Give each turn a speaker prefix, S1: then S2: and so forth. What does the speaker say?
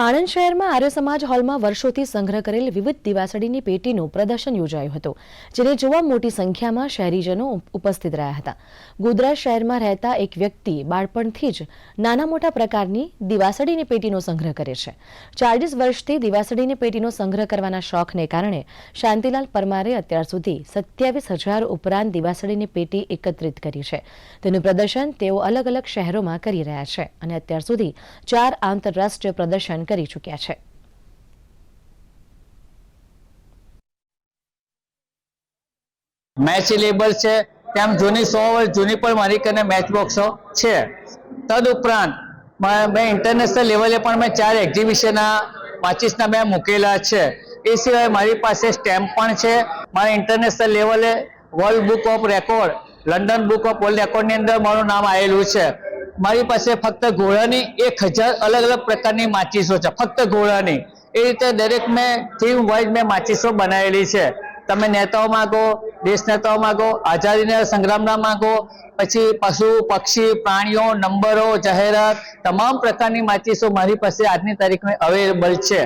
S1: આણંદ શહેરમાં આર્ય સમાજ હોલમાં વર્ષોથી સંગ્રહ કરેલ વિવિધ દિવાસળીની પેટીનું પ્રદર્શન યોજાયું હતું, જેને જોવા મોટી સંખ્યામાં શહેરીજનો ઉપસ્થિત રહ્યા હતા. ગોધરા શહેરમાં રહેતા એક વ્યક્તિ બાળપણથી જ નાના મોટા પ્રકારની દિવાસળીની પેટીનો સંગ્રહ કરે છે. 40 વર્ષથી દિવાસળીની પેટીનો સંગ્રહ કરવાના શોખને કારણે શાંતિલાલ પરમારે અત્યાર સુધી 27,000 ઉપરાંત દિવાસળીની પેટી એકત્રિત કરી છે. તેનું પ્રદર્શન તેઓ અલગ અલગ શહેરોમાં કરી રહ્યા છે અને અત્યાર સુધી 4 આંતરરાષ્ટ્રીય પ્રદર્શન કરી ચૂક્યા છે.
S2: મેચ લેબલ છે, તેમ જૂની 100 વર્ષ જૂની પણ મારી કને મેચ બોક્સો છે. તદુપરાંત મેં ઇન્ટરનેશનલ લેવલે પણ મેં 4 એક્ઝિબિશનના માચીસના મેં મૂકેલા છે. એ સિવાય મારી પાસે સ્ટેમ્પ પણ છે. મારા ઇન્ટરનેશનલ લેવલે world book of record, London book of world રેકોર્ડની અંદર મારું નામ આવેલું છે. મારી પાસે ફક્ત ઘોડાની 1000 અલગ અલગ પ્રકારની માચીસો છે, ફક્ત ઘોડાની. એ રીતે દરેક મેં થીમ વાઇઝ મેં માચીસો બનાવેલી છે. તમે નેતાઓ માગો, દેશ નેતાઓ માગો, આઝાદીના સંગ્રામના માગો, પછી પશુ પક્ષી પ્રાણીઓ, નંબરો, જાહેરાત, તમામ પ્રકારની માચીસો મારી પાસે આજની તારીખમાં અવેલેબલ છે.